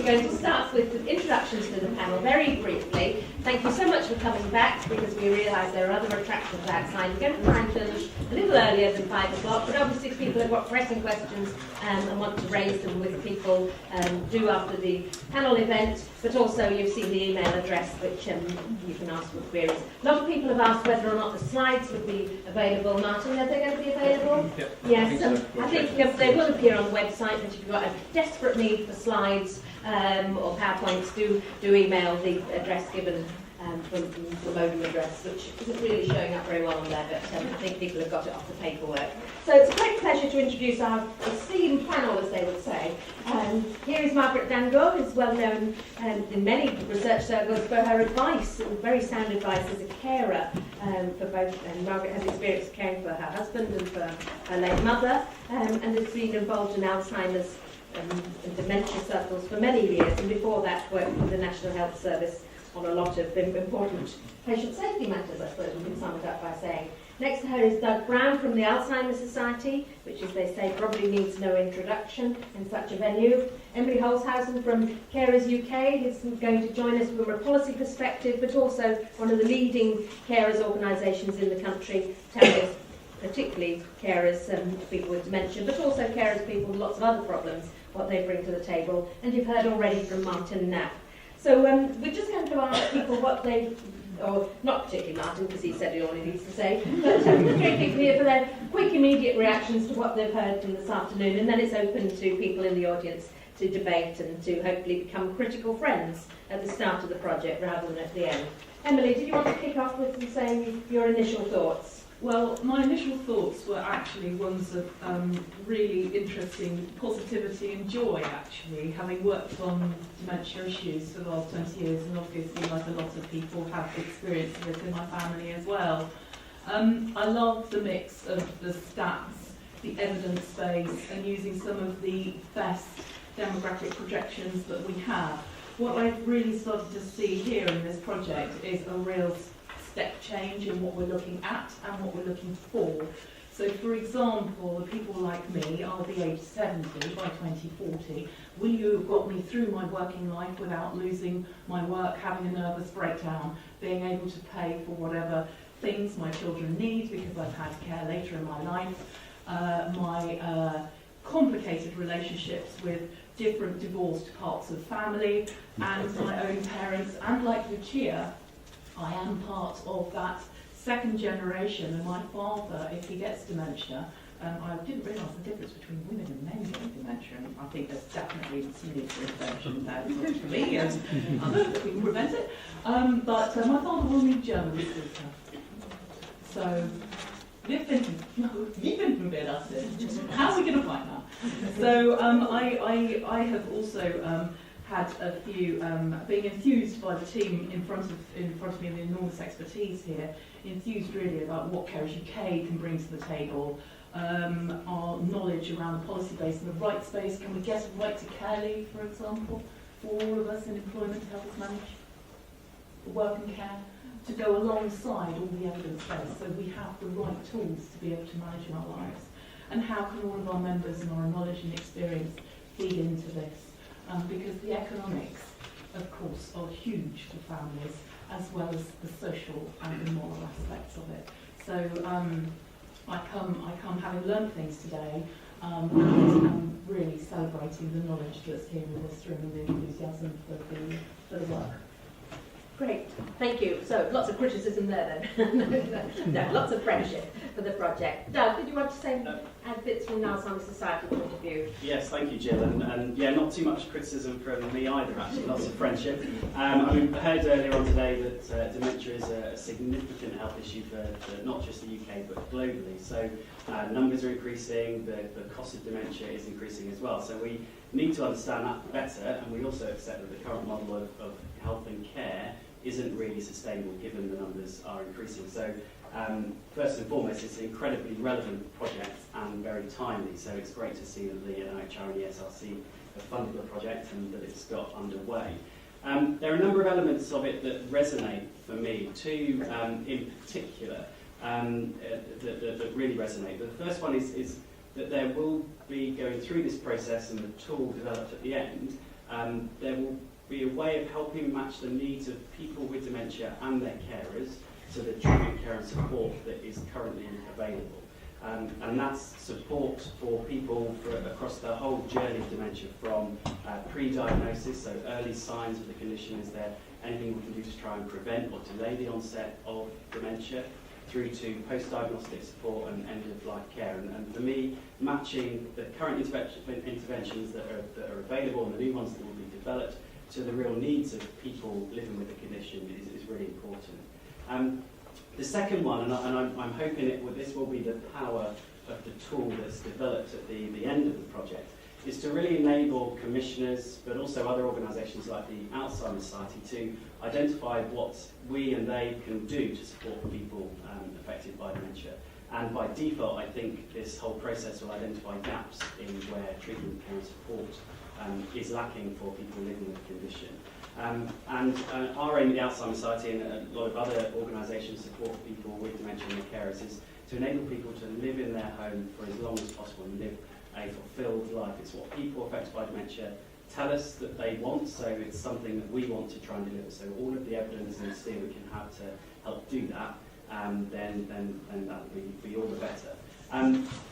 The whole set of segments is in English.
going to start with introductions to the panel very briefly. Thank you so much for coming back, because we realise there are other attractions outside. We're going to try and finish a little earlier than 5 o'clock, but obviously if people have got pressing questions and want to raise them with people, do after the panel event, but also you've seen the email address which you can ask for queries. A lot of people have asked whether or not the slides would be available. Martin, are they going to be available? Yep. Yes, I think they will appear on the website, but if you've got a desperate need for slides or PowerPoints, do email the address given from the MODEM address, which isn't really showing up very well on there, but I think people have got it off the paperwork. So it's a great pleasure to introduce our esteemed panel, as they would say. Here is Margaret Dango, who's well known in many research circles for her advice, very sound advice as a carer for both. And Margaret has experience caring for her husband and for her late mother, and has been involved in Alzheimer's and dementia circles for many years, and before that worked with the National Health Service on a lot of important patient safety matters, I suppose we can sum it up by saying. Next to her is Doug Brown from the Alzheimer's Society, which, as they say, probably needs no introduction in such a venue. Emily Holzhausen from Carers UK is going to join us from a policy perspective, but also one of the leading carers organisations in the country, telling us particularly carers, people with dementia, but also carers, people with lots of other problems, what they bring to the table. And you've heard already from Martin Knapp. So we're just going to ask people what they, or not particularly Martin, because he said all he needs to say, but three people here for their quick, immediate reactions to what they've heard from this afternoon, and then it's open to people in the audience to debate and to hopefully become critical friends at the start of the project rather than at the end. Emily, did you want to kick off with saying your initial thoughts? Well, my initial thoughts were actually ones of really interesting positivity and joy, actually, having worked on dementia issues for the last 20 years, and obviously, like a lot of people, have experience of this in my family as well. I love the mix of the stats, the evidence base, and using some of the best demographic projections that we have. What I've really started to see here in this project is a real step change in what we're looking at and what we're looking for. So, for example, the people like me, I'll be age 70 by 2040. Will you have got me through my working life without losing my work, having a nervous breakdown, being able to pay for whatever things my children need because I've had care later in my life, my complicated relationships with different divorced parts of family, and my own parents, and like Lucia, I am part of that second generation, and my father, if he gets dementia, I didn't realise the difference between women and men getting dementia, and I think there's definitely some need for intervention there for me and others that we can prevent it. But my father will need German speaker. So, wir finden wir das denn? How are we going to find that? So, I have also had a few, being enthused by the team in front of me, and the enormous expertise here, enthused really about what Carers UK can bring to the table, our knowledge around the policy base and the right space. Can we get a right to care leave, for example, for all of us in employment to help us manage work and care, to go alongside all the evidence base, so we have the right tools to be able to manage our lives? And how can all of our members and our knowledge and experience feed into this? Because the economics, of course, are huge for families, as well as the social and the moral aspects of it. So I come having learned things today, and I'm really celebrating the knowledge that's here in this room and the enthusiasm for the work. Great, thank you. So lots of criticism there then. No, lots of friendship for the project. Doug, did you want to say add bits from the Alzheimer's Society point of view? Yes, thank you, Jill. And yeah, not too much criticism from me either, actually, lots of friendship. I heard earlier on today that dementia is a significant health issue for not just the UK but globally. So numbers are increasing, the cost of dementia is increasing as well. So we need to understand that better, and we also accept that the current model of health and care isn't really sustainable given the numbers are increasing. So first and foremost, it's an incredibly relevant project and very timely. So it's great to see that the NIHR and ESRC have funded the project and that it's got underway. There are a number of elements of it that resonate for me, two in particular that really resonate. The first one is that there will be, going through this process and the tool developed at the end, there will be a way of helping match the needs of people with dementia and their carers to the treatment, care and support that is currently available. And that's support for people across the whole journey of dementia, from pre-diagnosis, so early signs of the condition, is there anything we can do to try and prevent or delay the onset of dementia, through to post-diagnostic support and end-of-life care. And for me, matching the current interventions that are available and the new ones that will be developed to the real needs of people living with the condition is really important. The second one, and I'm hoping this will be the power of the tool that's developed at the end of the project, is to really enable commissioners, but also other organisations like the Alzheimer's Society, to identify what we and they can do to support people affected by dementia. And by default, I think this whole process will identify gaps in where treatment, care and support is lacking for people living with the condition. Our aim at the Alzheimer's Society and a lot of other organisations support people with dementia and their carers is to enable people to live in their home for as long as possible and live a fulfilled life. It's what people affected by dementia tell us that they want, so it's something that we want to try and deliver. So all of the evidence and steer we can have to help do that, then that would be all the better.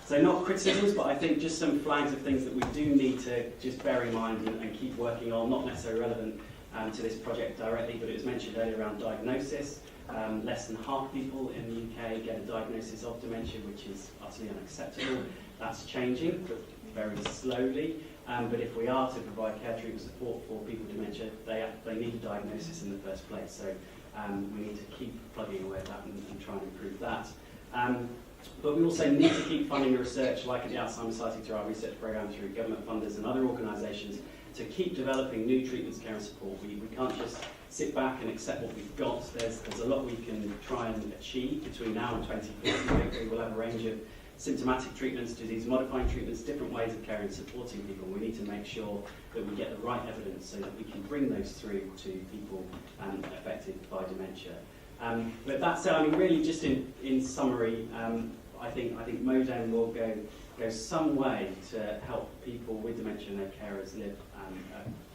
So not criticisms, but I think just some flags of things that we do need to just bear in mind and keep working on, not necessarily relevant to this project directly, but it was mentioned earlier around diagnosis. Less than half people in the UK get a diagnosis of dementia, which is utterly unacceptable. That's changing, but very slowly. But if we are to provide care, treatment, support for people with dementia, they need a diagnosis in the first place. So we need to keep plugging away at that and try and improve that. But we also need to keep funding research, like at the Alzheimer's Society, through our research programme, through government funders and other organisations, to keep developing new treatments, care and support. We can't just sit back and accept what we've got. There's a lot we can try and achieve between now and 2040. Hopefully we'll have a range of symptomatic treatments, disease-modifying treatments, different ways of caring and supporting people. We need to make sure that we get the right evidence so that we can bring those through to people affected by dementia. But that's it. I mean, really, just in summary, I think MODEM will go some way to help people with dementia and their carers live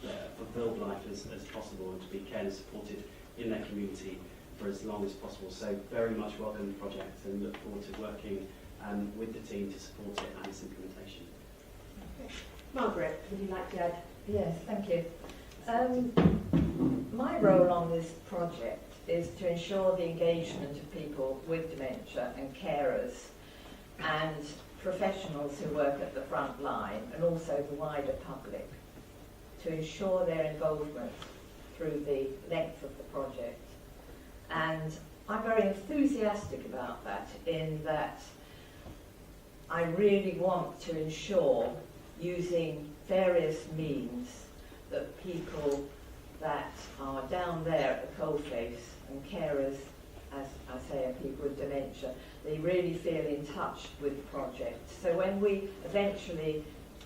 a fulfilled life as possible, and to be cared and supported in their community for as long as possible. So very much welcome the project and look forward to working with the team to support it and its implementation. Okay. Margaret, would you like to add? Yes, thank you. My role on this project is to ensure the engagement of people with dementia and carers and professionals who work at the front line, and also the wider public, to ensure their involvement through the length of the project. And I'm very enthusiastic about that, in that I really want to ensure, using various means, that people that are down there at the coalface, and carers, as I say, are people with dementia, they really feel in touch with the project. So when we eventually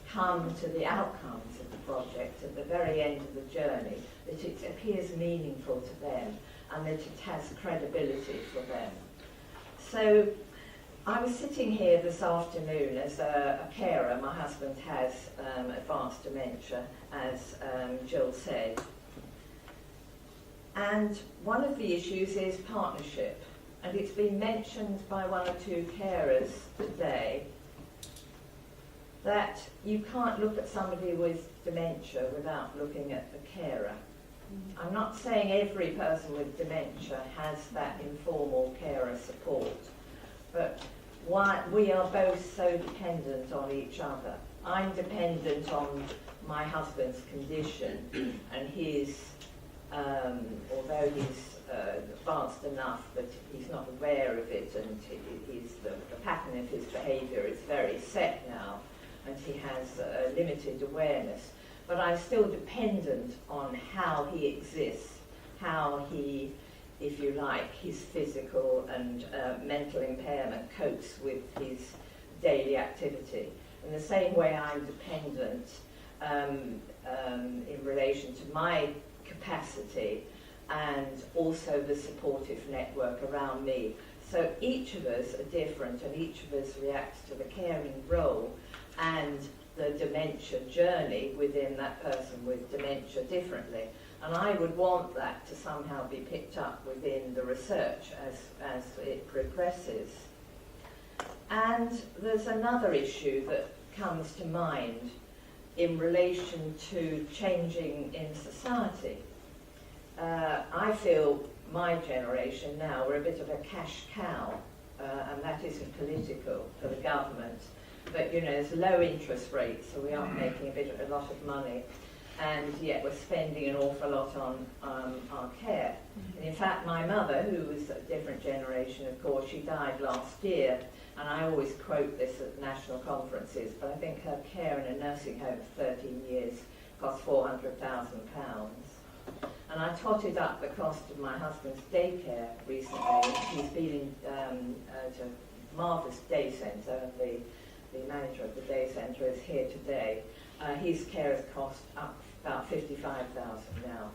come to the outcomes of the project at the very end of the journey, that it appears meaningful to them and that it has credibility for them. So I was sitting here this afternoon as a carer. My husband has advanced dementia, as Jill said. And one of the issues is partnership. And it's been mentioned by one or two carers today that you can't look at somebody with dementia without looking at the carer. I'm not saying every person with dementia has that informal carer support, but we are both so dependent on each other. I'm dependent on my husband's condition, and his, although he's advanced enough that he's not aware of it, and the pattern of his behaviour is very set now, and he has limited awareness. But I'm still dependent on how he exists, how he, if you like, his physical and mental impairment copes with his daily activity. In the same way, I'm dependent in relation to my capacity and also the supportive network around me. So each of us are different, and each of us reacts to the caring role, and the dementia journey within that person with dementia differently. And I would want that to somehow be picked up within the research as it progresses. And there's another issue that comes to mind in relation to changing in society. I feel my generation now, we're a bit of a cash cow, and that isn't political for the government. But, you know, there's low interest rates, so we aren't making a lot of money, and yet we're spending an awful lot on our care. And in fact, my mother, who was a different generation, of course, she died last year, and I always quote this at national conferences, but I think her care in a nursing home for 13 years cost £400,000. And I totted up the cost of my husband's daycare recently. He's been at a marvellous day centre, and the manager of the day centre is here today. His care has cost up about £55,000 now.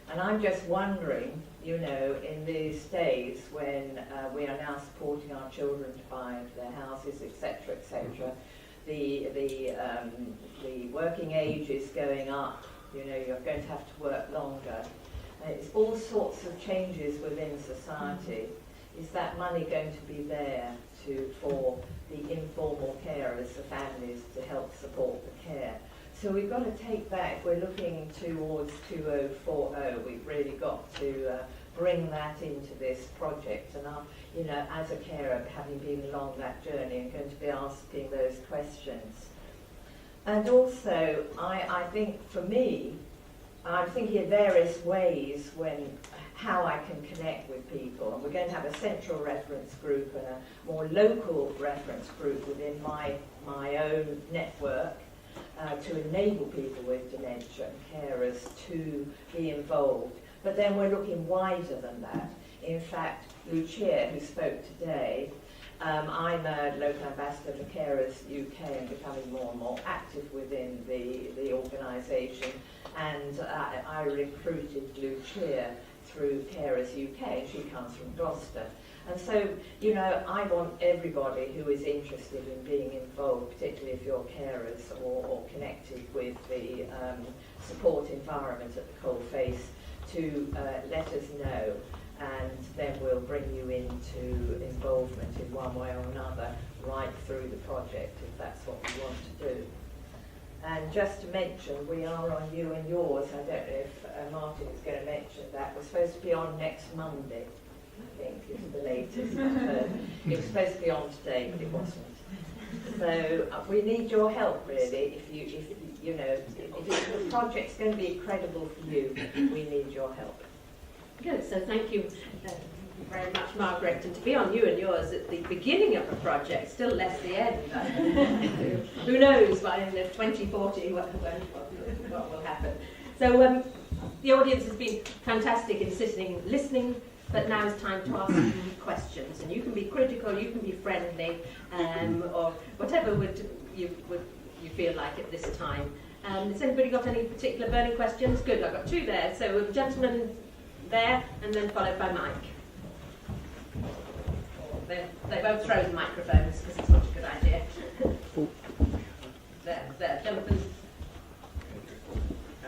And I'm just wondering, you know, in these days when we are now supporting our children to buy their houses, etc., etc., the working age is going up. You know, you're going to have to work longer. It's all sorts of changes within society. Is that money going to be there for the informal carers, the families, to help support the care? So we've got to take that, if we're looking towards 2040, we've really got to bring that into this project. And you know, as a carer, having been along that journey, I'm going to be asking those questions. And also, I think for me, I'm thinking of various ways how I can connect with people. And we're going to have a central reference group and a more local reference group within my own network to enable people with dementia and carers to be involved. But then we're looking wider than that. In fact, Lucia, who spoke today, I'm a local ambassador for Carers UK and becoming more and more active within the organisation, and I recruited Lucia through Carers UK, and she comes from Gloucester. And so, you know, I want everybody who is interested in being involved, particularly if you're carers or connected with the support environment at the coalface, to let us know. And then we'll bring you into involvement in one way or another right through the project, if that's what we want to do. And just to mention, we are on You and Yours. I don't know if Martin is going to mention that. We're supposed to be on next Monday, I think, is the latest I've heard. It was supposed to be on today, but it wasn't. So we need your help, really. If the project's going to be credible for you, we need your help. Good, so thank you very much, Margaret. And to be on You and Yours at the beginning of a project, still less the end. Who knows by 2040 what will happen. So the audience has been fantastic in listening, but now it's time to ask you questions. And you can be critical, you can be friendly, or whatever you feel like at this time. Has anybody got any particular burning questions? Good, I've got two there. So a gentleman there, and then followed by Mike. They both throw the microphones because it's not a good idea. there, Jonathan.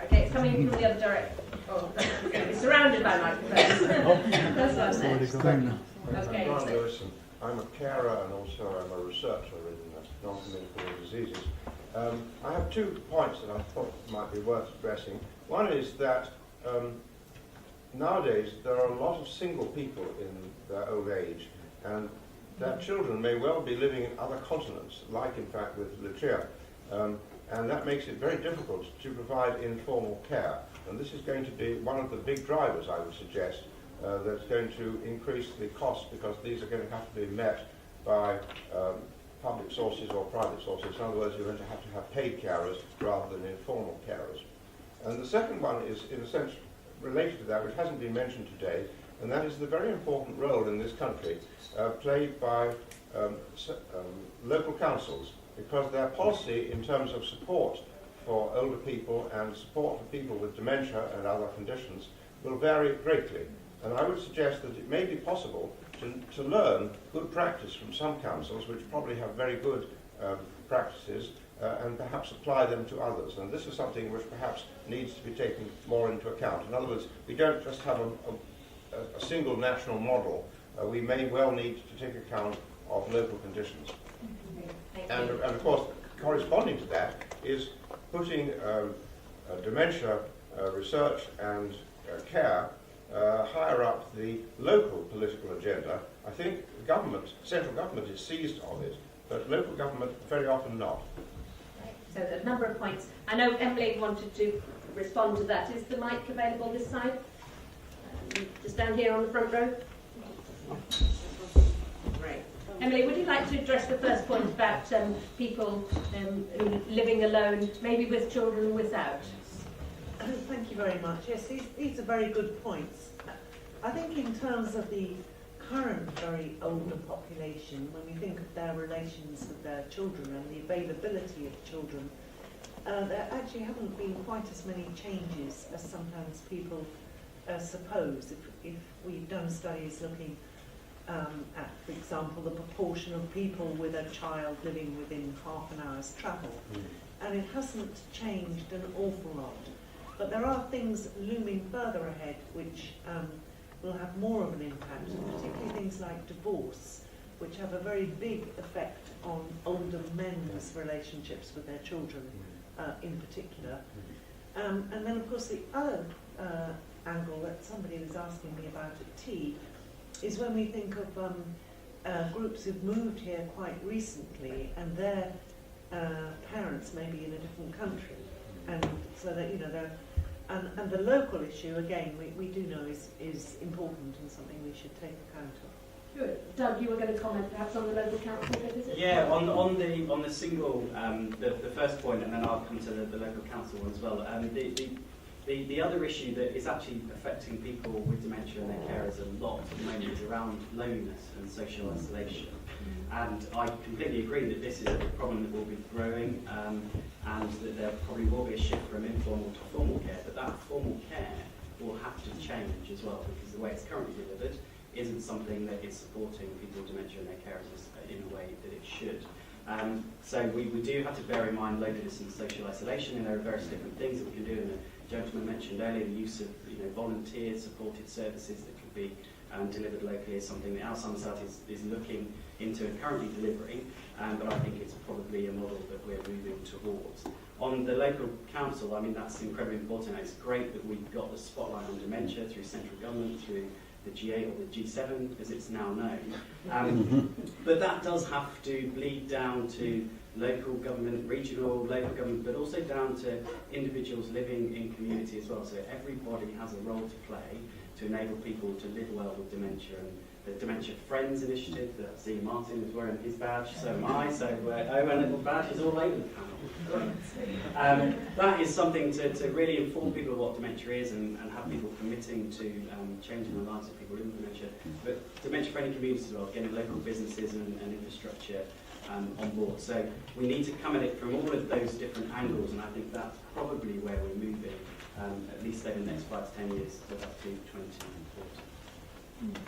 Okay, it's coming from the other direction. Oh, it's going to be surrounded by microphones. That's what I'm saying. Okay. I'm Brian Lewis, and I'm a carer and also I'm a researcher in non-communicable diseases. I have 2 points that I thought might be worth addressing. One is that nowadays there are a lot of single people in their old age, and their children may well be living in other continents, like in fact with Lucia, and that makes it very difficult to provide informal care. And this is going to be one of the big drivers, I would suggest, that's going to increase the cost, because these are going to have to be met by public sources or private sources. In other words, you're going to have paid carers rather than informal carers. And the second one is, in a sense, related to that, which hasn't been mentioned today, and that is the very important role in this country played by local councils, because their policy in terms of support for older people and support for people with dementia and other conditions will vary greatly. And I would suggest that it may be possible to learn good practice from some councils, which probably have very good practices, and perhaps apply them to others. And this is something which perhaps needs to be taken more into account. In other words, we don't just have a single national model. We may well need to take account of local conditions. And of course, corresponding to that is putting dementia research and care higher up the local political agenda. I think government, central government is seized of it, but local government very often not. So a number of points. I know Emily wanted to respond to that. Is the mic available this side? Just down here on the front row. Great. Emily, would you like to address the first point about people living alone, maybe with children and without? Thank you very much. Yes, these are very good points. I think in terms of the current very older population, when we think of their relations with their children and the availability of children, there actually haven't been quite as many changes as sometimes people suppose. If we've done studies looking at, for example, the proportion of people with a child living within half an hour's travel, and it hasn't changed an awful lot. But there are things looming further ahead which will have more of an impact, particularly things like divorce, which have a very big effect on older men's relationships with their children in particular. And then, of course, the other angle that somebody was asking me about at tea is when we think of groups who've moved here quite recently and their parents may be in a different country. And so that, you know, and the local issue, again, we do know is important and something we should take account of. Good. Doug, you were going to comment perhaps on the local council bit, is it? Yeah, on the single, the first point, and then I'll come to the local council one as well. The other issue that is actually affecting people with dementia and their carers a lot at the moment is around loneliness and social isolation. And I completely agree that this is a problem that will be growing, and that there probably will be a shift from informal to formal care, but that formal care will have to change as well, because the way it's currently delivered isn't something that is supporting people with dementia and their carers in a way that it should. So we do have to bear in mind loneliness and social isolation, and there are various different things that we can do. And the gentleman mentioned earlier the use of volunteer-supported services that could be delivered locally is something that Alzheimer's Health is looking into and currently delivering, but I think it's probably a model that we're moving towards. On the local council, I mean, that's incredibly important. It's great that we've got the spotlight on dementia through central government, through the G8 or the G7, as it's now known. But that does have to bleed down to local government, regional, local government, but also down to individuals living in community as well. So everybody has a role to play to enable people to live well with dementia. And the Dementia Friends initiative that I see Martin is wearing his badge, so am I. So my little badge is all over the panel. That is something to really inform people of what dementia is and have people committing to changing the lives of people living with dementia. But dementia-friendly communities as well, getting local businesses and infrastructure on board. So we need to come at it from all of those different angles, and I think that's probably where we're moving, at least over the next 5 to 10 years, to up to 2040.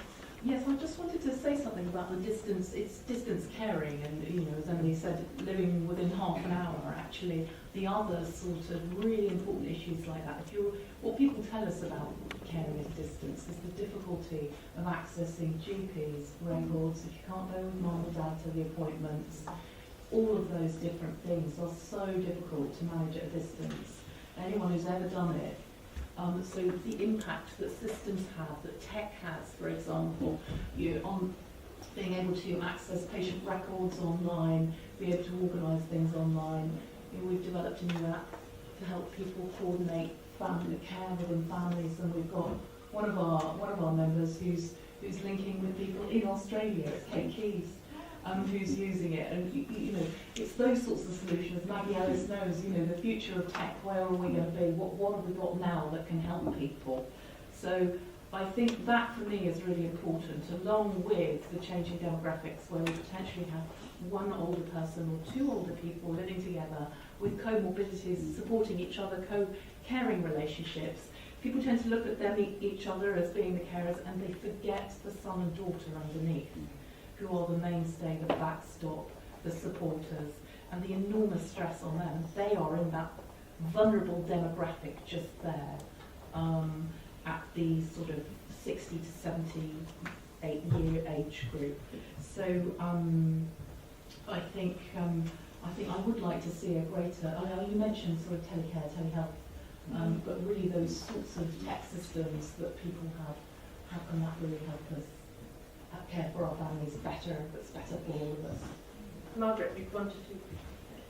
Yes, I just wanted to say something about the distance. It's distance caring, and as Emily said, living within half an hour. Actually, the other sort of really important issues like that. What people tell us about caring at distance is the difficulty of accessing GPs records. If you can't go with mum or dad to the appointments, all of those different things are so difficult to manage at a distance. Anyone who's ever done it. So the impact that systems have, that tech has, for example, on being able to access patient records online, be able to organise things online. We've developed a new app to help people coordinate family care within families, and we've got one of our members who's linking with people in Australia. It's Kate Keys. Who's using it, and it's those sorts of solutions. Maggie Ellis knows, the future of tech. Where are we going to be? What have we got now that can help people? So I think that for me is really important, along with the changing demographics, where we potentially have one older person or 2 older people living together with comorbidities, supporting each other, co-caring relationships. People tend to look at each other as being the carers, and they forget the son and daughter underneath, who are the mainstay, the backstop, the supporters. and the enormous stress on them. They are in that vulnerable demographic just there, at the sort of 60 to 78-year age group. So I think I would like to see a greater. You mentioned sort of telecare, telehealth, but really those sorts of tech systems that people have. How can that really help us care for our families better? That's better for all of us. Margaret, you wanted to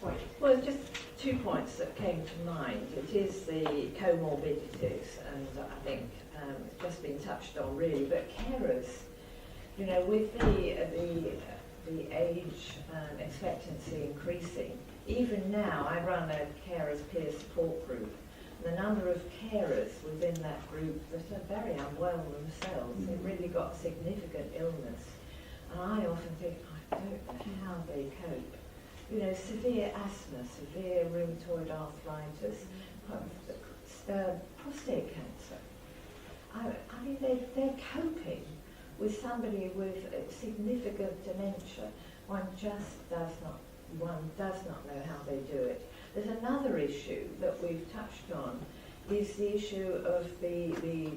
point? Well, just 2 points that came to mind. It is the comorbidities, and I think it's just been touched on really, but carers, you know, with the age expectancy increasing, even now I run a carers peer support group. The number of carers within that group that are very unwell themselves, they've really got significant illness. And I often think, I don't know how they cope. You know, severe asthma, severe rheumatoid arthritis, prostate cancer. I mean, they're coping with somebody with significant dementia. One does not know how they do it. There's another issue that we've touched on, is the issue of the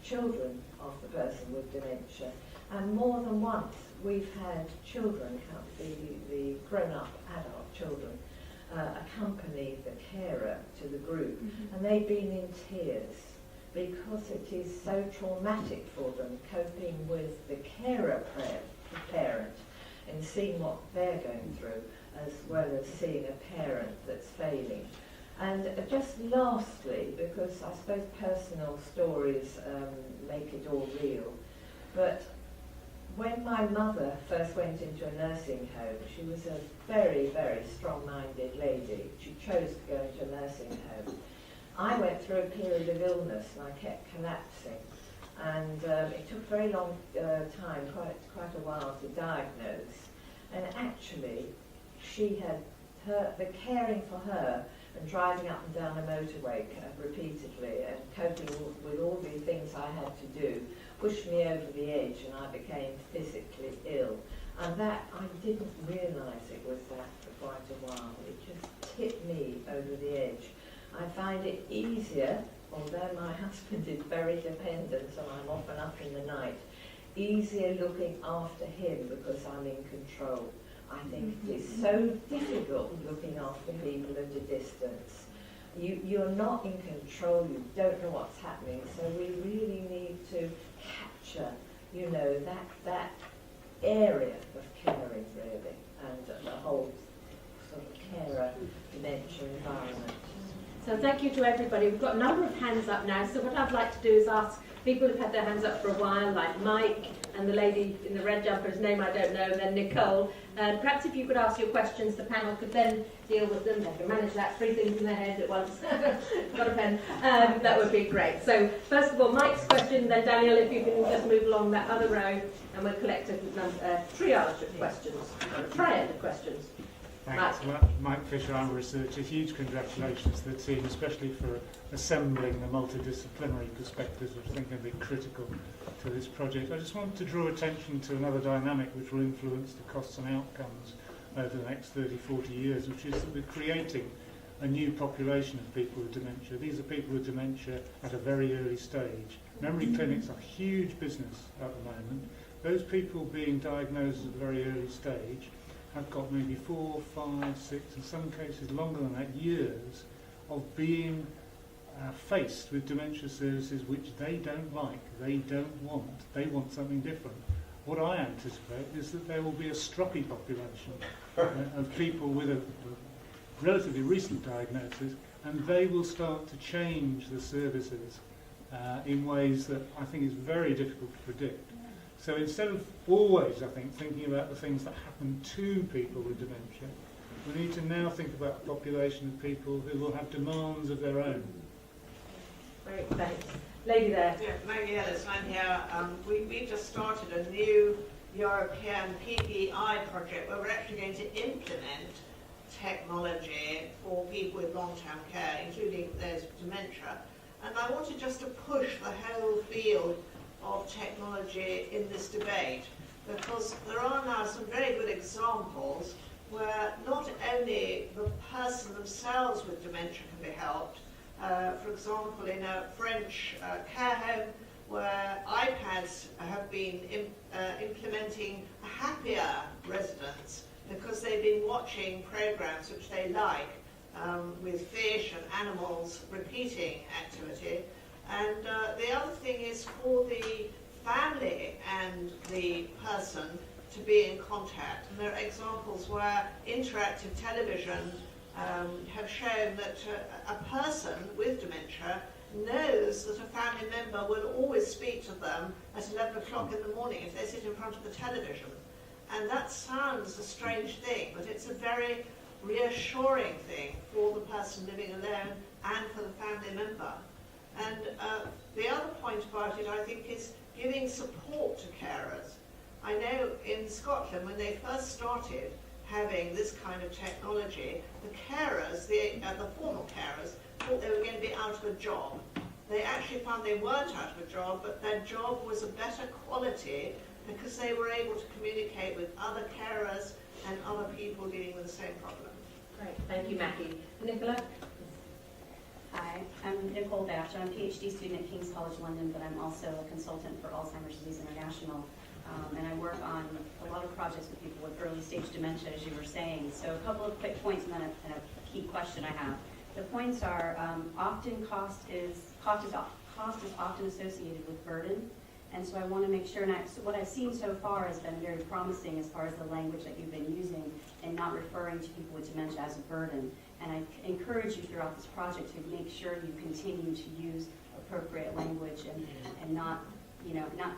children of the person with dementia. And more than once we've had children, the grown-up adult children, accompany the carer to the group, and they've been in tears because it is so traumatic for them coping with the carer parent and seeing what they're going through, as well as seeing a parent that's failing. And just lastly, because I suppose personal stories make it all real, but when my mother first went into a nursing home, she was a very, very strong-minded lady. She chose to go into a nursing home. I went through a period of illness and I kept collapsing. And it took a very long time, quite a while to diagnose. And actually, she had the caring for her and driving up and down a motorway repeatedly and coping with all the things I had to do pushed me over the edge, and I became physically ill. And that, I didn't realise it was that for quite a while. It just tipped me over the edge. I find it easier, although my husband is very dependent and I'm often up in the night, easier looking after him because I'm in control. I think it is so difficult looking after people at a distance. You're not in control, you don't know what's happening, so we really need to capture, you know, that area of caring really, and the whole sort of carer dementia environment. So thank you to everybody. We've got a number of hands up now, so what I'd like to do is ask people who've had their hands up for a while, like Mike and the lady in the red jumper, whose name I don't know, and then Nicole. Perhaps if you could ask your questions, the panel could then deal with them. They can manage that, 3 things in their head at once. Got a pen? That would be great. So first of all, Mike's question, then Daniel, if you can just move along that other row, and we'll collect a triage of questions, a triad of questions. Thanks. Mike Fisher, I'm a researcher. Huge congratulations to the team, especially for assembling the multidisciplinary perspectives, which I think are going to be critical to this project. I just wanted to draw attention to another dynamic which will influence the costs and outcomes over the next 30, 40 years, which is that we're creating a new population of people with dementia. These are people with dementia at a very early stage. Memory clinics are huge business at the moment. Those people being diagnosed at a very early stage have got maybe 4, 5, 6, in some cases longer than that, years of being faced with dementia services which they don't like, they don't want, they want something different. What I anticipate is that there will be a stroppy population of people with a relatively recent diagnosis, and they will start to change the services in ways that I think is very difficult to predict. So instead of always, I think, thinking about the things that happen to people with dementia, we need to now think about a population of people who will have demands of their own. Great, thanks. Lady there. Yeah, Maggie Ellis, I'm here. We just started a new European PPI project where we're actually going to implement technology for people with long-term care, including there's dementia. And I wanted just to push the whole field of technology in this debate, because there are now some very good examples where not only the person themselves with dementia can be helped, for example, in a French care home where iPads have been implementing a happier residence because they've been watching programs which they like, with fish and animals repeating activity. And the other thing is for the family and the person to be in contact. And there are examples where interactive television have shown that a person with dementia knows that a family member will always speak to them at 11 o'clock in the morning if they sit in front of the television. And that sounds a strange thing, but it's a very reassuring thing for the person living alone and for the family member. And the other point about it, I think, is giving support to carers. I know in Scotland, when they first started having this kind of technology, the carers, the formal carers, thought they were going to be out of a job. They actually found they weren't out of a job, but their job was a better quality because they were able to communicate with other carers and other people dealing with the same problem. Great, thank you, Mackie. Nicola? Hi, I'm Nicole Batch. I'm a PhD student at King's College London, but I'm also a consultant for Alzheimer's Disease International. And I work on a lot of projects with people with early stage dementia, as you were saying. So a couple of quick points and then a key question I have. The points are often cost is often associated with burden. And so I want to make sure, so what I've seen so far has been very promising as far as the language that you've been using and not referring to people with dementia as a burden. And I encourage you throughout this project to make sure you continue to use appropriate language and not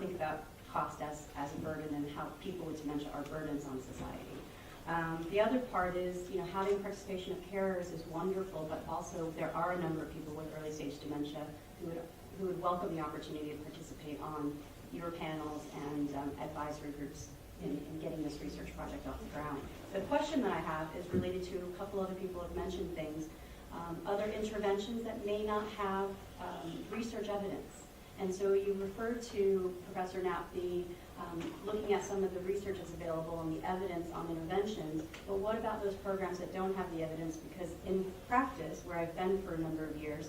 think about cost as a burden and how people with dementia are burdens on society. The other part is, having participation of carers is wonderful, but also there are a number of people with early stage dementia who would welcome the opportunity to participate on your panels and advisory groups in getting this research project off the ground. The question that I have is related to a couple other people have mentioned things, other interventions that may not have research evidence. And so you referred to, Professor Knapp, looking at some of the research that's available and the evidence on interventions, but what about those programs that don't have the evidence? Because in practice, where I've been for a number of years,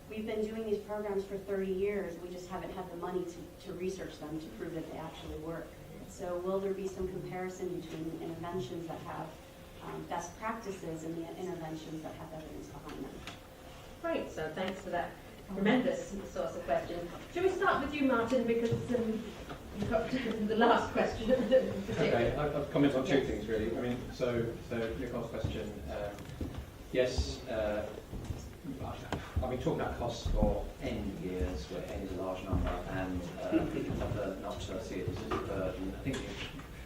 we've been doing these programs for 30 years, we just haven't had the money to research them to prove that they actually work. So will there be some comparison between the interventions that have best practices and the interventions that have evidence behind them? Great, so thanks for that tremendous source of questions. Shall we start with you, Martin, because you've got the last question. Okay, I'll comment on two things really. I mean, so Nicole's question, yes, I've been talking about costs for N years, where N is a large number, and not to see it as a burden. I think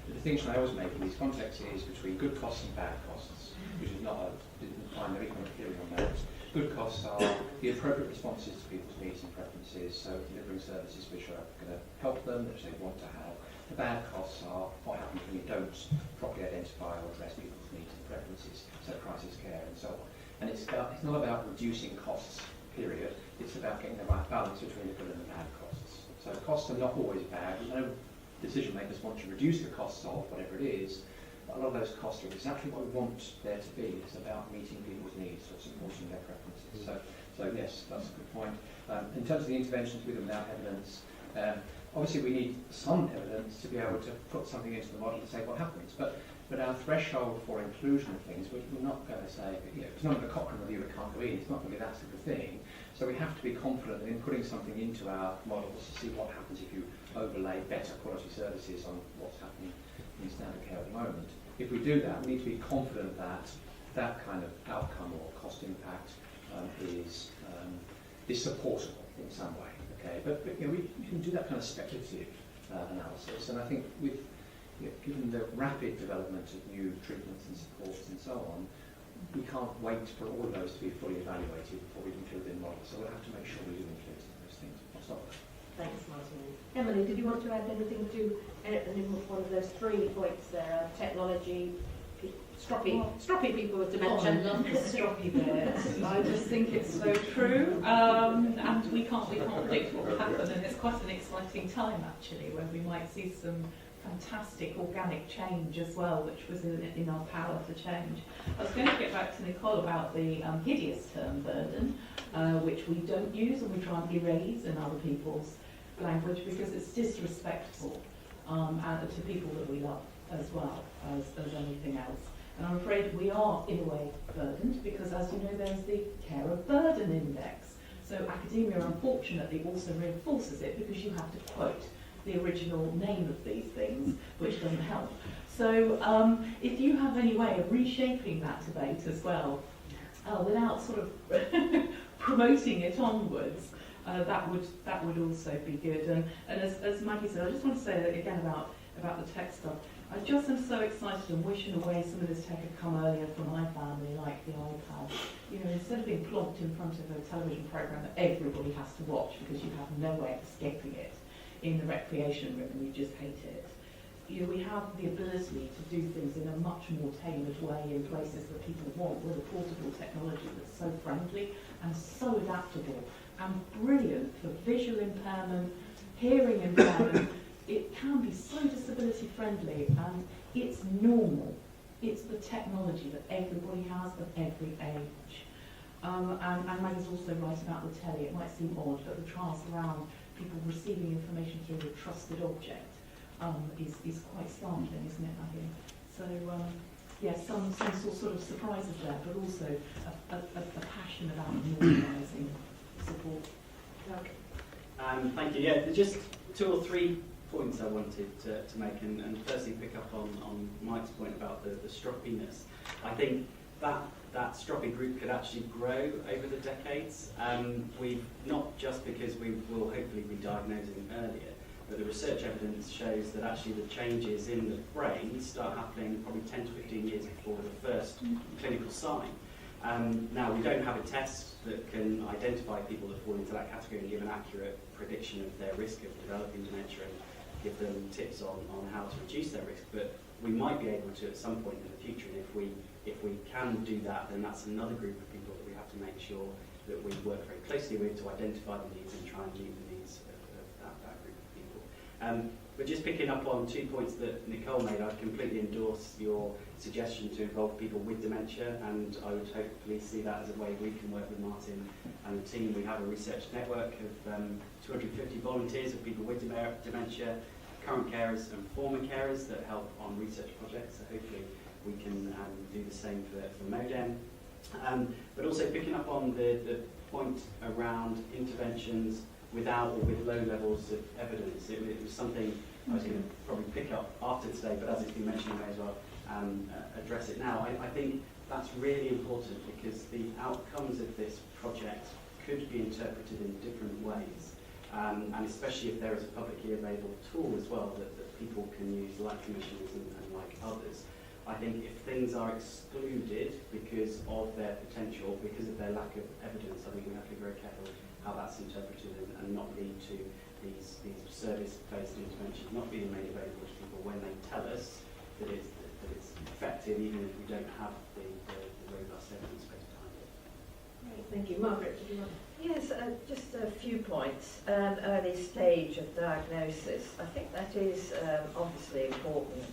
the distinction I always make in these contexts is between good costs and bad costs, which is not didn't find no economic theory on that. Good costs are the appropriate responses to people's needs and preferences, so delivering services which are going to help them, which they want to have. The bad costs are what happens when you don't properly identify or address people's needs and preferences, so crisis care and so on. And it's not about reducing costs, period. It's about getting the right balance between the good and the bad costs. So costs are not always bad. No decision makers want to reduce the costs of whatever it is. But a lot of those costs are exactly what we want there to be. It's about meeting people's needs or supporting their preferences. So yes, that's a good point. In terms of the interventions with and without evidence, obviously we need some evidence to be able to put something into the model to say what happens. But our threshold for inclusion of things, we're not going to say, it's not a Cochrane review, it can't go in, it's not going to be that sort of thing. So we have to be confident in putting something into our models to see what happens if you overlay better quality services on what's happening in standard care at the moment. If we do that, we need to be confident that that kind of outcome or cost impact is supportable in some way. Okay, but we can do that kind of speculative analysis, and I think with given the rapid development of new treatments and supports and so on, we can't wait for all of those to be fully evaluated before we include in models. So we'll have to make sure we do include those things. I'll stop there. Thanks, Martin. Emily, did you want to add anything to one of those 3 points there? Technology, stroppy people with dementia. I love the stroppy bit. I just think it's so true. And we can't predict what will happen, and it's quite an exciting time actually when we might see some fantastic organic change as well, which was in our power to change. I was going to get back to Nicole about the hideous term burden, which we don't use and we try and erase in other people's language because it's disrespectful and to people that we love as well as anything else. And I'm afraid we are, in a way, burdened because, as you know, there's the carer burden index. So academia, unfortunately, also reinforces it because you have to quote the original name of these things, which doesn't help. So if you have any way of reshaping that debate as well, without sort of promoting it onwards, that would also be good. And as Maggie said, I just want to say again about the tech stuff. I just am so excited and wish in a way some of this tech had come earlier for my family, like the iPad. You know, instead of being plonked in front of a television programme that everybody has to watch because you have no way of escaping it in the recreation room and you just hate it. You know, we have the ability to do things in a much more tailored way in places that people want with a portable technology that's so friendly and so adaptable and brilliant for visual impairment, hearing impairment. It can be so disability friendly and it's normal. It's the technology that everybody has at every age. And Maggie's also right about the telly. It might seem odd, but the trials around people receiving information through a trusted object is quite startling, isn't it, Maggie? So, yeah, some sort of surprises there, but also a passion about normalising support. Thank you. Yeah, just 2 or 3 points I wanted to make, and firstly pick up on Mike's point about the stroppiness. I think that stroppy group could actually grow over the decades. We've not just because we will hopefully be diagnosing earlier, but the research evidence shows that actually the changes in the brain start happening probably 10 to 15 years before the first clinical sign. Now, we don't have a test that can identify people that fall into that category and give an accurate prediction of their risk of developing dementia and give them tips on how to reduce their risk, but we might be able to at some point in the future, and if we can do that, then that's another group of people that we have to make sure that we work very closely with to identify the needs and try and meet the needs of that group of people. But just picking up on 2 points that Nicole made, I'd completely endorse your suggestion to involve people with dementia, and I would hopefully see that as a way we can work with Martin and the team. We have a research network of 250 volunteers of people with dementia, current carers and former carers that help on research projects, so hopefully we can do the same for MODEM. But also picking up on the point around interventions without or with low levels of evidence. It was something I was going to probably pick up after today, but as it's been mentioned, I may as well address it now. I think that's really important because the outcomes of this project could be interpreted in different ways, and especially if there is a publicly available tool as well that people can use, like commissioners and like others. I think if things are excluded because of their potential, because of their lack of evidence, I think we have to be very careful how that's interpreted and not lead to these service-based interventions not being made available to people when they tell us that it's effective, even if we don't have the robust evidence base behind it. Right, thank you. Margaret, did you want? Yes, just a few points. Early stage of diagnosis. I think that is obviously important.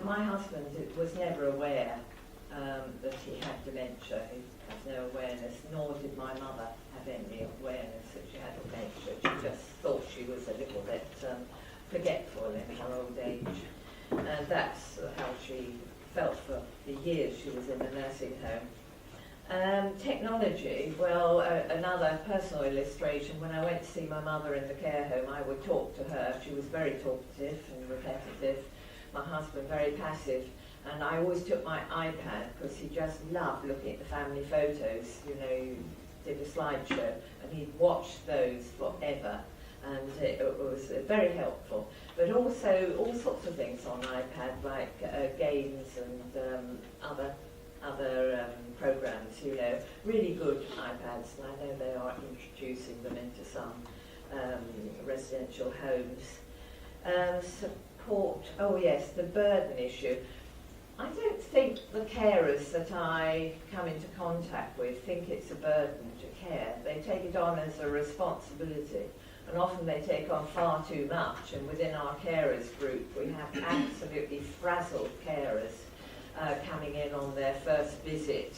My husband was never aware that he had dementia. He has no awareness, nor did my mother have any awareness that she had dementia. She just thought she was a little bit forgetful in her old age. And that's how she felt for the years she was in the nursing home. Technology, well, another personal illustration. When I went to see my mother in the care home, I would talk to her. She was very talkative and repetitive. My husband very passive. And I always took my iPad because he just loved looking at the family photos. You know, you did a slideshow and he'd watch those forever. And it was very helpful. But also all sorts of things on iPad, like games and other programs, you know, really good iPads, and I know they are introducing them into some residential homes. Support, oh yes, the burden issue. I don't think the carers that I come into contact with think it's a burden to care. They take it on as a responsibility. and often they take on far too much, and within our carers group we have absolutely frazzled carers coming in on their first visit,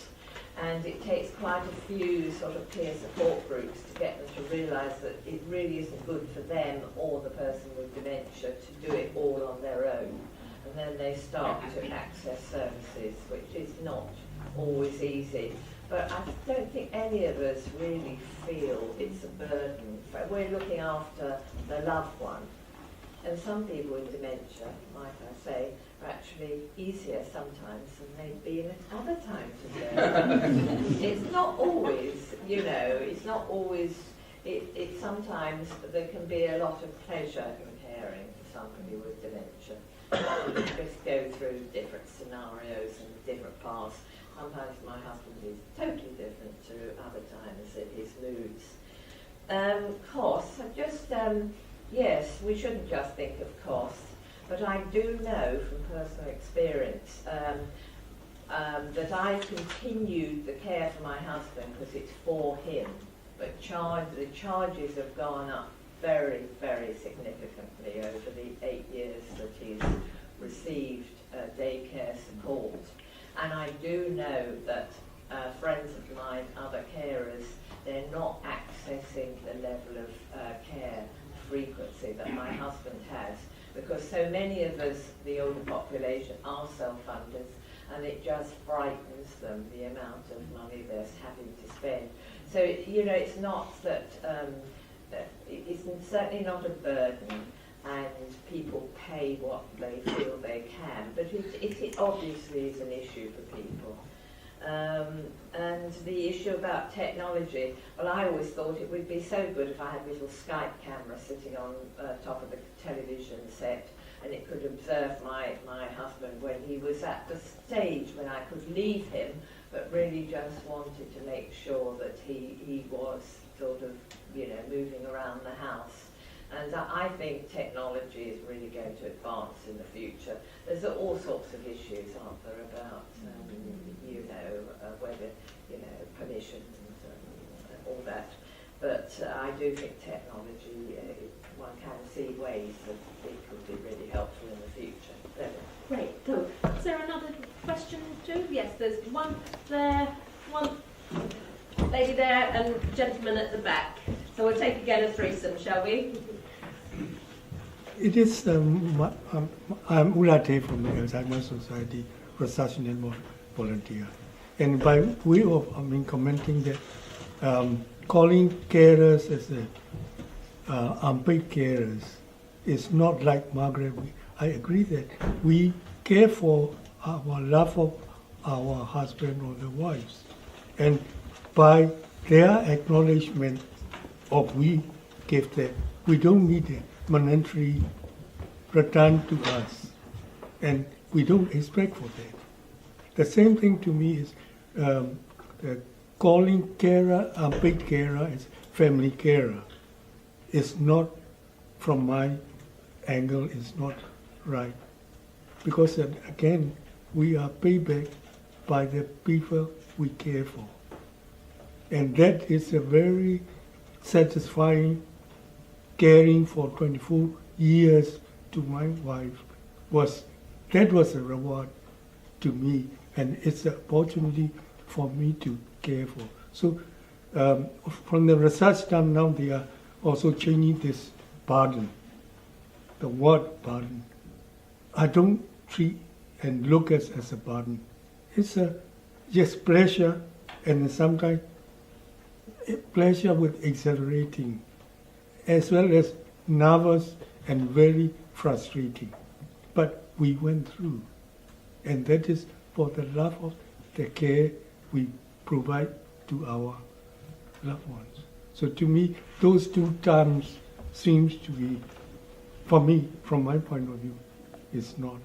and it takes quite a few sort of peer support groups to get them to realise that it really isn't good for them or the person with dementia to do it all on their own, and then they start to access services, which is not always easy. But I don't think any of us really feel it's a burden. We're looking after the loved one. And some people with dementia, might I say, are actually easier sometimes than they've been at other times of their life. It's not always, you know, it's not always, it sometimes there can be a lot of pleasure in caring for somebody with dementia. You just go through different scenarios and different paths. Sometimes my husband is totally different to other times in his moods. Costs, yes, we shouldn't just think of costs, but I do know from personal experience that I've continued the care for my husband because it's for him, but the charges have gone up very, very significantly over the 8 years that he's received daycare support. And I do know that friends of mine, other carers, they're not accessing the level of care frequency that my husband has, because so many of us, the older population, are self-funders, and it just frightens them, the amount of money they're having to spend. So, you know, it's not that, it's certainly not a burden, and people pay what they feel they can, but it obviously is an issue for people. And the issue about technology, well, I always thought it would be so good if I had a little Skype camera sitting on top of the television set, and it could observe my husband when he was at the stage when I could leave him, but really just wanted to make sure that he was sort of, you know, moving around the house. And I think technology is really going to advance in the future. There's all sorts of issues, aren't there, about, you know, whether, you know, permissions and all that. But I do think technology, one can see ways that it could be really helpful in the future. There. Great. So, is there another question too? Yes, there's one there, one lady there, and gentleman at the back. So we'll take again a threesome, shall we? It is, I'm Ulate from the Alzheimer's Society Research Network volunteer. And by way of commenting that calling carers as unpaid carers is not like Margaret. I agree that we care for our love of our husband or the wives. And by their acknowledgement of we give them, we don't need a monetary return to us, and we don't expect for that. The same thing to me is calling carer, unpaid carer as family carer. It's not, from my angle, it's not right. Because again, we are paid back by the people we care for. And that is a very satisfying caring for 24 years to my wife. That was a reward to me, and it's an opportunity for me to care for. So from the research done now, they are also changing this burden, the word burden. I don't treat and look at as a burden. It's just pleasure, and sometimes pleasure with exhilarating, as well as nervous and very frustrating. But we went through, and that is for the love of the care we provide to our loved ones. So to me, those two terms seems to be, for me, from my point of view, is not.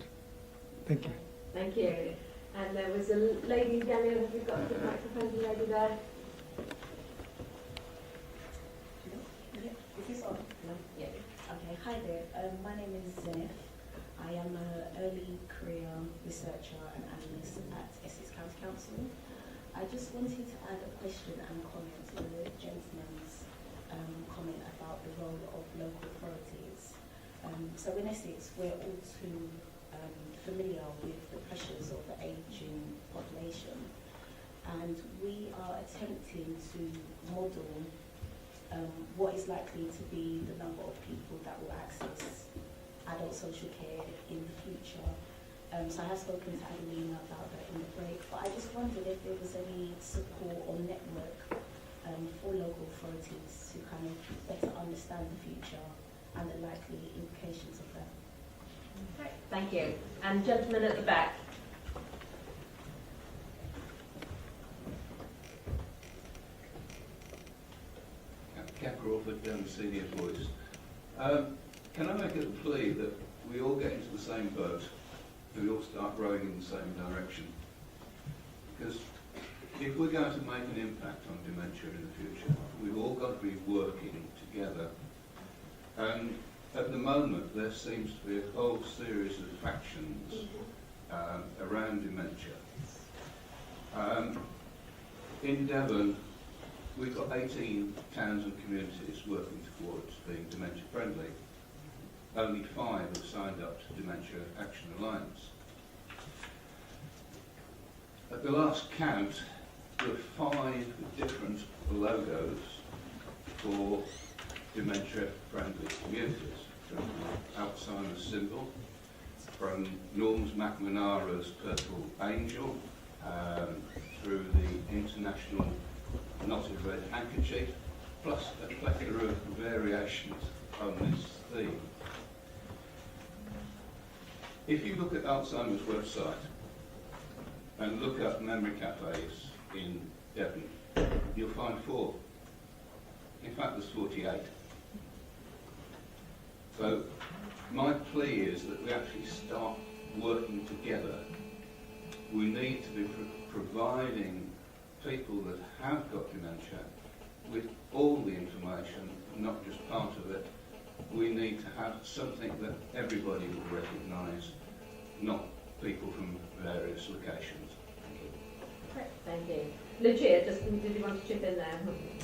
Thank you. Thank you. And there was a lady, Daniel, have you got the microphone, the lady there? Is this on? No? Yeah. Okay. Hi there. My name is Zenith. I am an early career researcher and analyst at Essex County Council. I just wanted to add a question and comment to the gentleman's comment about the role of local authorities. So in Essex, we're all too familiar with the pressures of the ageing population, and we are attempting to model what is likely to be the number of people that will access adult social care in the future. So I have spoken to Adelina about that in the break, but I just wondered if there was any support or network for local authorities to kind of better understand the future and the likely implications of that. Okay, thank you. And gentleman at the back. Cap Crawford, Senior Voice. Can I make a plea that we all get into the same boat and we all start rowing in the same direction? Because if we're going to make an impact on dementia in the future, we've all got to be working together. And at the moment, there seems to be a whole series of factions around dementia. In Devon, we've got 18 towns and communities working towards being dementia friendly. Only 5 have signed up to Dementia Action Alliance. At the last count, there were 5 different logos for dementia friendly communities. From Alzheimer's symbol, from Norms McNamara's Purple Angel, through the International Knotted Red Handkerchief, plus a plethora of variations on this theme. If you look at Alzheimer's website and look up memory cafes in Devon, you'll find 4. In fact, there's 48. So my plea is that we actually start working together. We need to be providing people that have got dementia with all the information, not just part of it. We need to have something that everybody will recognise, not people from various locations. Great, thank you. Lucia, did you want to chip in there?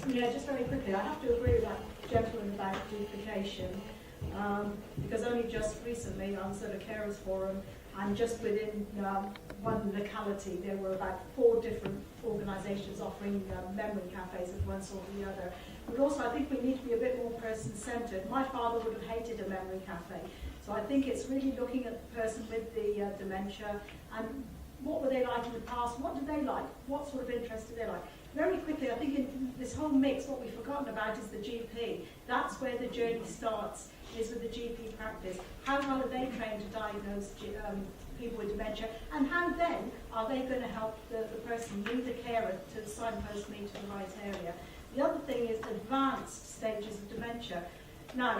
Yeah, just very quickly, I have to agree with that gentleman about duplication, because only just recently I was at a carers forum, and just within one locality there were about 4 different organisations offering memory cafes of one sort or the other. But also I think we need to be a bit more person-centred. My father would have hated a memory cafe, so I think it's really looking at the person with the dementia and what were they like in the past, what did they like, what sort of interest did they like. Very quickly, I think in this whole mix, what we've forgotten about is the GP. That's where the journey starts, is with the GP practice. How well are they trained to diagnose people with dementia, and how then are they going to help the person, you the carer, to signpost me to the right area. The other thing is advanced stages of dementia. Now,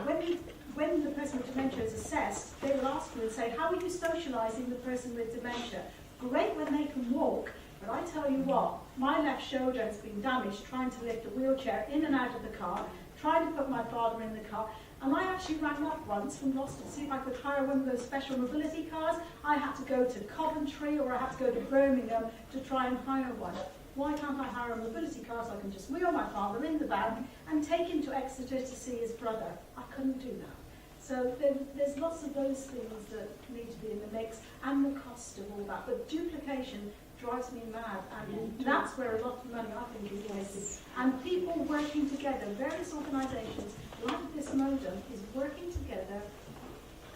when the person with dementia is assessed, they will ask you and say, how are you socialising the person with dementia? Great when they can walk, but I tell you what, my left shoulder has been damaged trying to lift a wheelchair in and out of the car, trying to put my father in the car, and I actually rang up once from Gloucester to see if I could hire one of those special mobility cars. I had to go to Coventry or I had to go to Birmingham to try and hire one. Why can't I hire a mobility car so I can just wheel my father in the van and take him to Exeter to see his brother? I couldn't do that. So there's lots of those things that need to be in the mix, and the cost of all that. But duplication drives me mad, and that's where a lot of money, I think, is wasted. And people working together, various organisations like this MODEM is working together,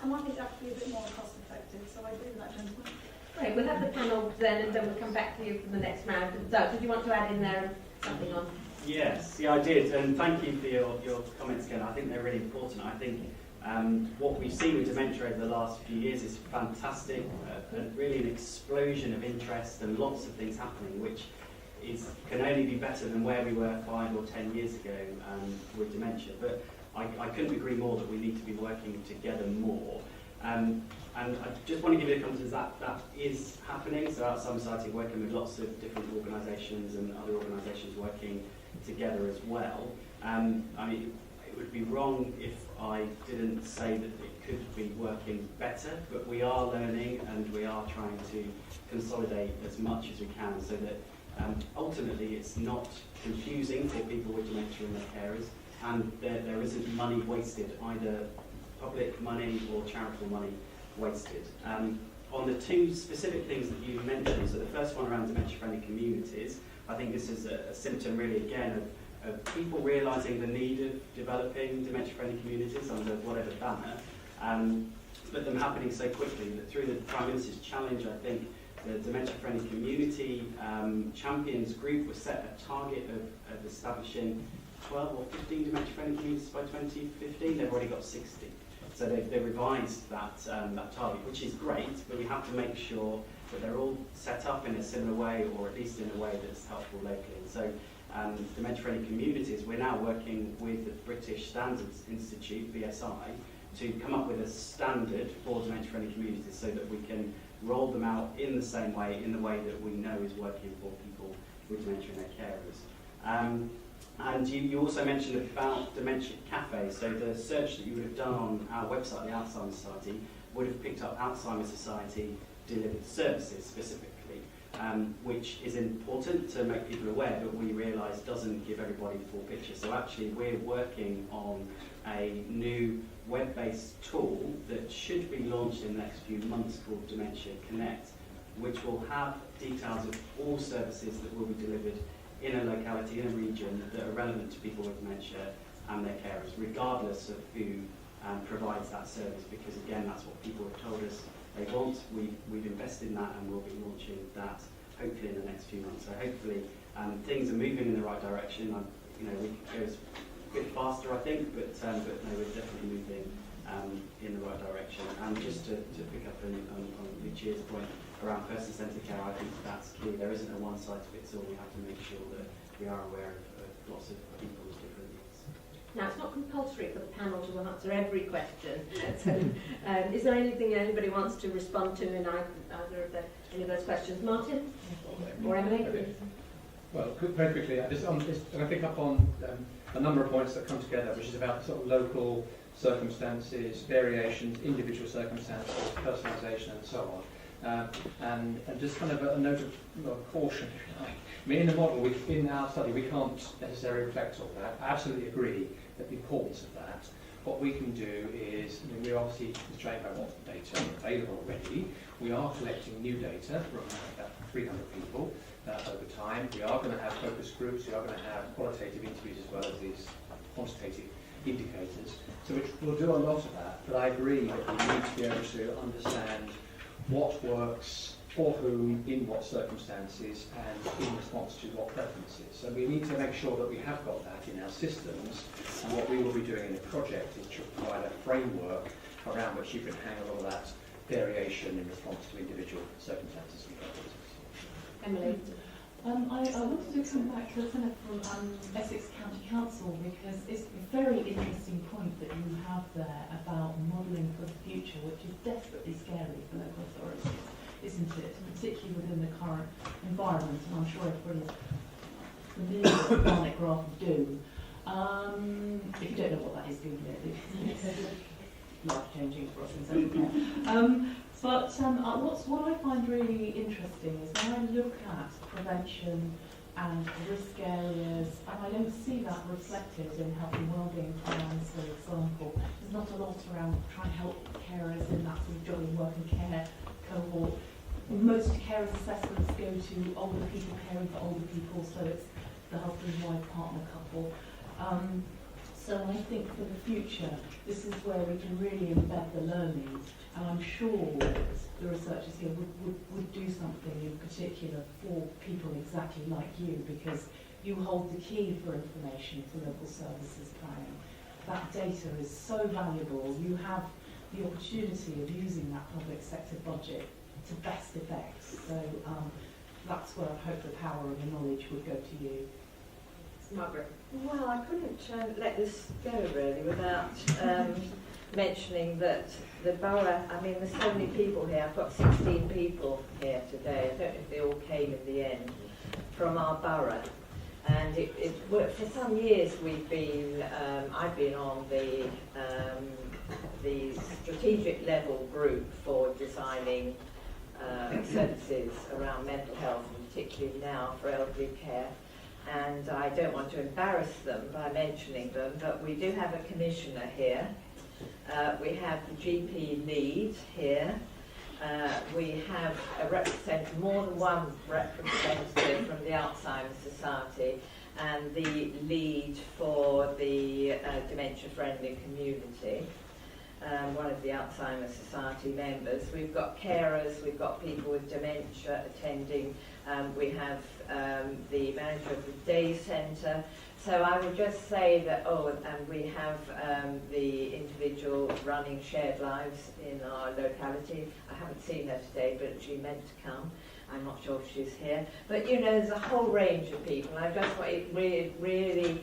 and I think that would be a bit more cost effective. So I agree with that gentleman. Great, we'll have the panel then, and then we'll come back to you for the next round. Doug, did you want to add in there something on? Yes, yeah, I did, and thank you for your comments again. I think they're really important. I think what we've seen with dementia over the last few years is fantastic, and really an explosion of interest and lots of things happening, which can only be better than where we were 5 or 10 years ago with dementia. But I couldn't agree more that we need to be working together more. And I just want to give you a confidence that is happening. So Alzheimer's Society working with lots of different organisations and other organisations working together as well. I mean, it would be wrong if I didn't say that it could be working better, but we are learning and we are trying to consolidate as much as we can so that ultimately it's not confusing for people with dementia and their carers, and there isn't money wasted, either public money or charitable money wasted. On the two specific things that you mentioned, so the first one around dementia-friendly communities, I think this is a symptom really again of people realising the need of developing dementia-friendly communities under whatever banner, but them happening so quickly that through the Prime Minister's challenge, I think the dementia-friendly community champions group was set a target of establishing 12 or 15 dementia-friendly communities by 2015. They've already got 60. So they've revised that target, which is great, but we have to make sure that they're all set up in a similar way, or at least in a way that's helpful locally. And so dementia-friendly communities, we're now working with the British Standards Institute, BSI, to come up with a standard for dementia-friendly communities so that we can roll them out in the same way, in the way that we know is working for people with dementia and their carers. And you also mentioned about dementia cafes. So the search that you would have done on our website, the Alzheimer's Society, would have picked up Alzheimer's Society delivered services specifically, which is important to make people aware, but we realise doesn't give everybody the full picture. So actually we're working on a new web-based tool that should be launched in the next few months called Dementia Connect, which will have details of all services that will be delivered in a locality, in a region, that are relevant to people with dementia and their carers, regardless of who provides that service, because again, that's what people have told us they want. We've invested in that, and we'll be launching that hopefully in the next few months. So hopefully things are moving in the right direction. We could go a bit faster, I think, but no, we're definitely moving in the right direction. And just to pick up on Lucia's point around person-centred care, I think that's key. There isn't a one-size-fits-all. We have to make sure that we are aware of lots of people's different needs. Now, it's not compulsory for the panel to answer every question. So, is there anything anybody wants to respond to in either of any of those questions? Martin? Or Emily? Well, very quickly, I pick up on a number of points that come together, which is about sort of local circumstances, variations, individual circumstances, personalisation, and so on. And just kind of a note of caution. I mean, in the model, in our study, we can't necessarily reflect all that. I absolutely agree that the importance of that. What we can do is, we're obviously constrained by what data are available already. We are collecting new data from about 300 people over time. We are going to have focus groups. We are going to have qualitative interviews as well as these quantitative indicators. So we'll do a lot of that. But I agree that we need to be able to understand what works for whom, in what circumstances, and in response to what preferences. So we need to make sure that we have got that in our systems, and what we will be doing in the project is to provide a framework around which you can hang a lot of that variation in response to individual circumstances and preferences. Emily? I wanted to come back to something from Essex County Council, because it's a very interesting point that you have there about modelling for the future, which is desperately scary for local authorities, isn't it? Particularly within the current environment, and I'm sure everybody's familiar with the Barnett graph of doom. If you don't know what that is, Google it. It's life-changing for us in social care. But what I find really interesting is when I look at prevention and risk areas, and I don't see that reflected in health and wellbeing plans, for example. There's not a lot around trying to help carers in that sort of job and work and care cohort. Most carers assessments go to older people caring for older people, so it's the husband, wife, partner, couple. So I think for the future, this is where we can really embed the learning, and I'm sure the researchers here would do something in particular for people exactly like you, because you hold the key for information for local services planning. That data is so valuable. You have the opportunity of using that public sector budget to best effect. So that's where I hope the power of the knowledge would go to you. Margaret? Well, I couldn't let this go really without mentioning that the borough, I mean, there's so many people here. I've got 16 people here today. I don't know if they all came in the end from our borough. And for some years we've been, I've been on the strategic level group for designing services around mental health, and particularly now for elderly care. and I don't want to embarrass them by mentioning them, but we do have a commissioner here. We have the GP lead here. We have more than one representative from the Alzheimer's Society and the lead for the dementia-friendly community, one of the Alzheimer's Society members. We've got carers, we've got people with dementia attending, we have the manager of the day centre. So I would just say that, and we have the individual running Shared Lives in our locality. I haven't seen her today, but she meant to come. I'm not sure if she's here. But, you know, there's a whole range of people. I just want it really,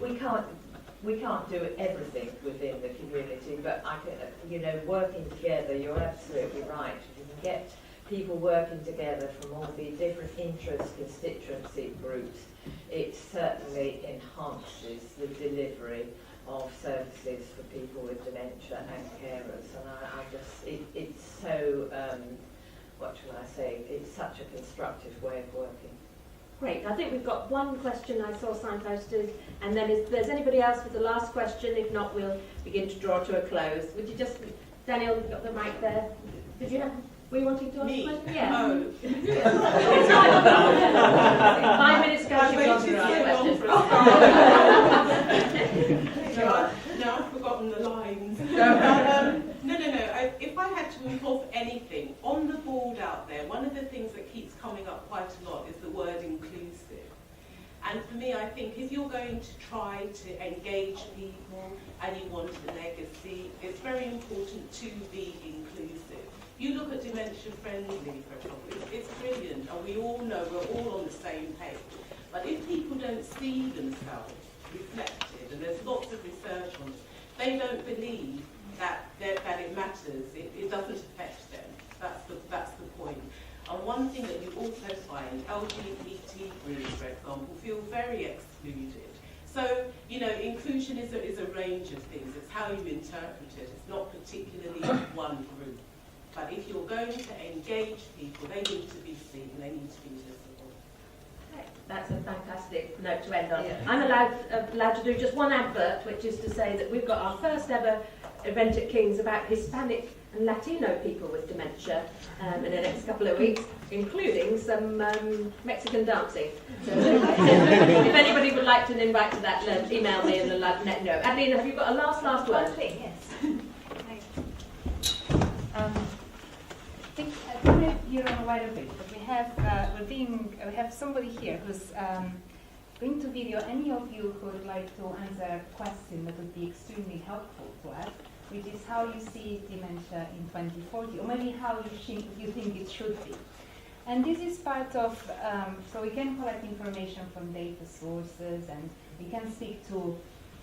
we can't do everything within the community, but I can, you know, working together, you're absolutely right. You can get people working together from all the different interest constituency groups. It certainly enhances the delivery of services for people with dementia and carers. And it's so, what shall I say, it's such a constructive way of working. Great. I think we've got one question I saw signposted, and then if there's anybody else for the last question, if not, we'll begin to draw to a close. Would you just, Daniel, you've got the mic there. Did you have, were you wanting to ask a question? Yeah. Oh. 5 minutes ago, she was to ask a question. No, I've forgotten the lines. No. If I had to involve anything, on the board out there, one of the things that keeps coming up quite a lot is the word inclusive. And for me, I think if you're going to try to engage people and you want a legacy, it's very important to be inclusive. You look at dementia friendly, for example, it's brilliant, and we all know we're all on the same page. But if people don't see themselves reflected, and there's lots of research on it, they don't believe that it matters. It doesn't affect them. That's the point. And one thing that you also find, LGBT groups, for example, feel very excluded. So, you know, inclusion is a range of things. It's how you interpret it. It's not particularly one group. But if you're going to engage people, they need to be seen, they need to be visible. That's a fantastic note to end on. Yeah. I'm allowed to do just one advert, which is to say that we've got our first ever event at King's about Hispanic and Latino people with dementia in the next couple of weeks, including some Mexican dancing. So if anybody would like to invite to that, email me and let me know. Adeline, have you got a last word? One thing, yes. I think I don't know if you're aware of it, but we have somebody here who's going to video any of you who would like to answer a question that would be extremely helpful to us, which is how you see dementia in 2040, or maybe how you think it should be. And this is part of, so we can collect information from data sources, and we can speak to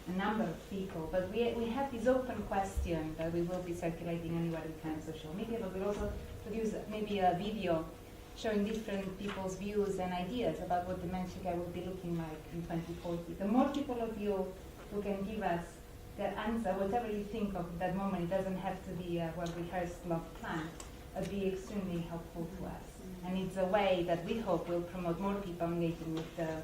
a number of people, but we have this open question that we will be circulating anywhere we can on social media, but we'll also produce maybe a video showing different people's views and ideas about what dementia care will be looking like in 2040. The more people of you who can give us their answer, whatever you think of that moment, it doesn't have to be a well-rehearsed long plan, it'll be extremely helpful to us. And it's a way that we hope will promote more people engaging with the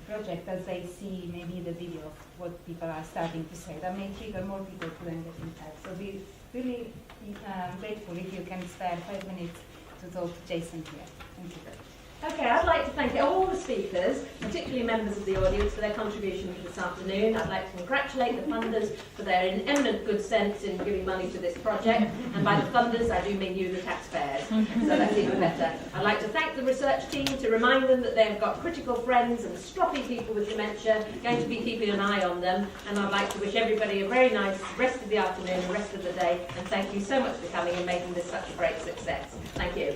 project as they see maybe the video of what people are starting to say. That may trigger more people to then get in touch. So we're really grateful if you can spare 5 minutes to talk to Jason here. Thank you. Okay, I'd like to thank all the speakers, particularly members of the audience, for their contribution to this afternoon. I'd like to congratulate the funders for their eminent good sense in giving money to this project. And by the funders, I do mean you, the taxpayers. So that's even better. I'd like to thank the research team to remind them that they've got critical friends and stroppy people with dementia, going to be keeping an eye on them. And I'd like to wish everybody a very nice rest of the afternoon, the rest of the day. And thank you so much for coming and making this such a great success. Thank you.